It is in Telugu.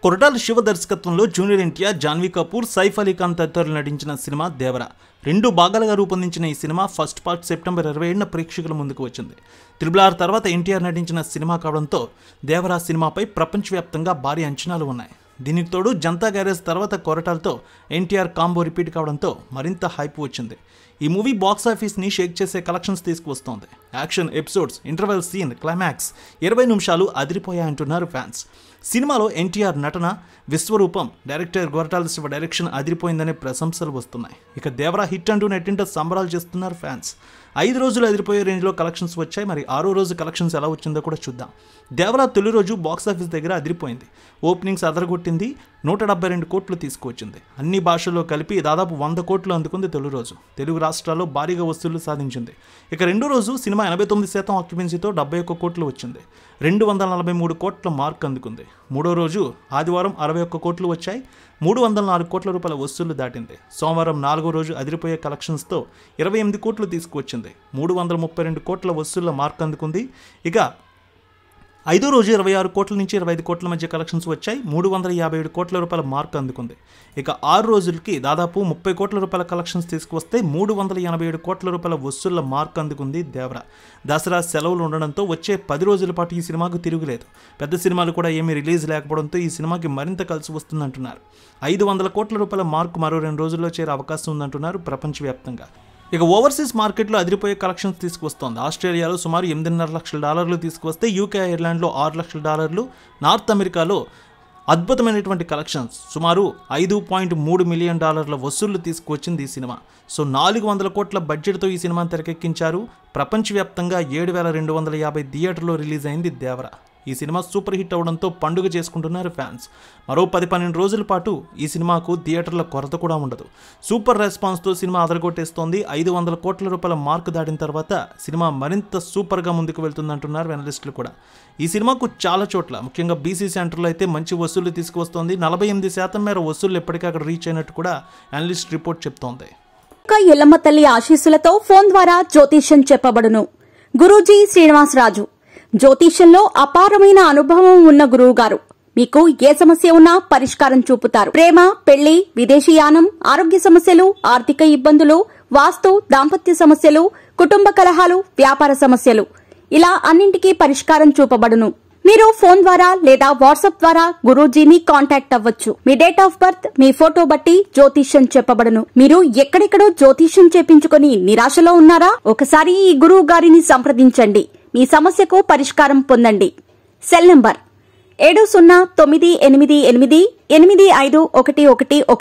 కొరటాల శివ దర్శకత్వంలో జూనియర్ ఎన్టీఆర్, జాన్వీ కపూర్, సైఫ్ అలీ ఖాన్ తదితరులు నటించిన సినిమా దేవరా. 2 భాగాలుగా రూపొందించిన ఈ సినిమా ఫస్ట్ పార్ట్ సెప్టెంబర్ 27న ప్రేక్షకుల ముందుకు వచ్చింది. RRR తర్వాత ఎన్టీఆర్ నటించిన సినిమా కావడంతో దేవరా సినిమాపై ప్రపంచవ్యాప్తంగా భారీ అంచనాలు ఉన్నాయి. దీనికి తోడు జనతా గ్యారేజ్ తర్వాత కొరటాలతో ఎన్టీఆర్ కాంబో రిపీట్ కావడంతో మరింత హైప్ వచ్చింది. ఈ మూవీ బాక్సాఫీస్ని షేక్ చేసే కలెక్షన్స్ తీసుకువస్తోంది. Action episodes, interval scene, climax 20 నిమిషాలు అదిరిపోయాయంటున్నారు ఫ్యాన్స్. సినిమాలో ఎన్టీఆర్ నటన, విశ్వరూపం, డైరెక్టర్ కొరటాల శివ డైరెక్షన్ అదిరిపోయిందనే ప్రశంసలు వస్తున్నాయి. ఇక దేవరా హిట్ అంటూ నెట్టింట సంబరాలు చేస్తున్నారు ఫ్యాన్స్. 5 రోజులు అదిరిపోయే రేంజ్లో కలెక్షన్స్ వచ్చాయి. మరి 6వ రోజు కలెక్షన్స్ ఎలా వచ్చిందో కూడా చూద్దాం. దేవరా తొలి రోజు బాక్సాఫీస్ దగ్గర అదిరిపోయింది. ఓపెనింగ్స్ అదరగొట్టింది. 172 కోట్లు తీసుకువచ్చింది. అన్ని భాషల్లో కలిపి దాదాపు 100 కోట్లు అందుకుంది తొలి రోజు. తెలుగు రాష్ట్రాల్లో భారీగా వసూళ్లు సాధించింది. ఇక రెండో రోజు సినిమా 89% ఆక్యుపెన్సీతో 71 కోట్లు వచ్చింది. 243 కోట్ల మార్క్ అందుకుంది. మూడో రోజు ఆదివారం 61 కోట్లు వచ్చాయి. 304 కోట్ల రూపాయల వసూళ్లు దాటింది. సోమవారం 4వ రోజు అదిరిపోయే కలెక్షన్స్తో 28 కోట్లు తీసుకువచ్చింది. 332 కోట్ల వసూళ్ల మార్క్ అందుకుంది. ఇక 5వ రోజు 26 కోట్ల నుంచి 25 కోట్ల మధ్య కలెక్షన్స్ వచ్చాయి. 357 కోట్ల రూపాయల మార్క్ అందుకుంది. ఇక 6 రోజులకి దాదాపు 30 కోట్ల రూపాయల కలెక్షన్స్ తీసుకువస్తే 387 కోట్ల రూపాయల వసూళ్ల మార్క్ అందుకుంది దేవరా. దసరా సెలవులు ఉండడంతో వచ్చే 10 రోజుల పాటు ఈ సినిమాకు తిరుగులేదు. పెద్ద సినిమాలు కూడా ఏమీ రిలీజ్ లేకపోవడంతో ఈ సినిమాకి మరింత కలిసి వస్తుందంటున్నారు. 500 కోట్ల రూపాయల మార్క్ మరో 2 రోజుల్లో చేరే అవకాశం ఉందంటున్నారు ప్రపంచవ్యాప్తంగా. ఇక ఓవర్సీస్ మార్కెట్లో అదిరిపోయే కలెక్షన్స్ తీసుకువస్తోంది. ఆస్ట్రేలియాలో సుమారు $8.5 లక్షల తీసుకువస్తే యూకే, ఐర్లాండ్లో $6 లక్షల, నార్త్ అమెరికాలో అద్భుతమైనటువంటి కలెక్షన్స్ సుమారు $5.3 మిలియన్ వసూళ్లు తీసుకువచ్చింది ఈ సినిమా. సో 400 కోట్ల బడ్జెట్తో ఈ సినిమాను తెరకెక్కించారు. ప్రపంచవ్యాప్తంగా 7,250 థియేటర్లో రిలీజ్ అయింది దేవరా. ఈ సినిమా సూపర్ హిట్ అవడంతో పండుగ చేసుకుంటున్నారు ఫ్యాన్స్. మరో 10-12 రోజుల పాటు ఈ సినిమాకు థియేటర్ల కొరత కూడా ఉండదు. Super రెస్పాన్స్తో cinema అదరగొట్టేస్తోంది. 500 కోట్ల రూపాయల మార్క్ దాటిన తర్వాత సినిమా మరింత సూపర్గా ముందుకు వెళ్తుందంటున్నారు అనలిస్టులు కూడా. ఈ సినిమాకు చాలా చోట్ల ముఖ్యంగా బీసీ సెంటర్లో అయితే మంచి వసూళ్లు తీసుకువస్తోంది. 48% మేర వసూళ్లు ఎప్పటికీ అక్కడ రీచ్ అయినట్టు కూడా అనలిస్ట్ రిపోర్ట్ చెప్తోంది. ఎల్లమ్మ తల్లి ఆశీస్సులతో ఫోన్ ద్వారా జ్యోతిష్యం చెప్పబడును. గురూజీ శ్రీనివాసరాజు. జ్యోతిష్యంలో అపారమైన అనుభవం ఉన్న గురువు గారు మీకు ఏ సమస్య ఉన్నా పరిష్కారం చూపుతారు. ప్రేమ, పెళ్లి, విదేశీయానం, ఆరోగ్య సమస్యలు, ఆర్థిక ఇబ్బందులు, వాస్తు, దాంపత్య సమస్యలు, కుటుంబ కలహాలు, వ్యాపార సమస్యలు ఇలా అన్నింటికీ పరిష్కారం చూపబడును. మీరు ఫోన్ ద్వారా లేదా వాట్సాప్ ద్వారా గురూజీని కాంటాక్ట్ అవ్వచ్చు. మీ డేట్ ఆఫ్ బర్త్, మీ ఫోటో బట్టి జ్యోతిష్యం చెప్పబడును. మీరు ఎక్కడెక్కడో జ్యోతిష్యం చేపించుకుని నిరాశలో ఉన్నారా? ఒకసారి ఈ గురువు గారిని సంప్రదించండి. మీ సమస్యకు పరిష్కారం పొందండి. Cell number 7098888511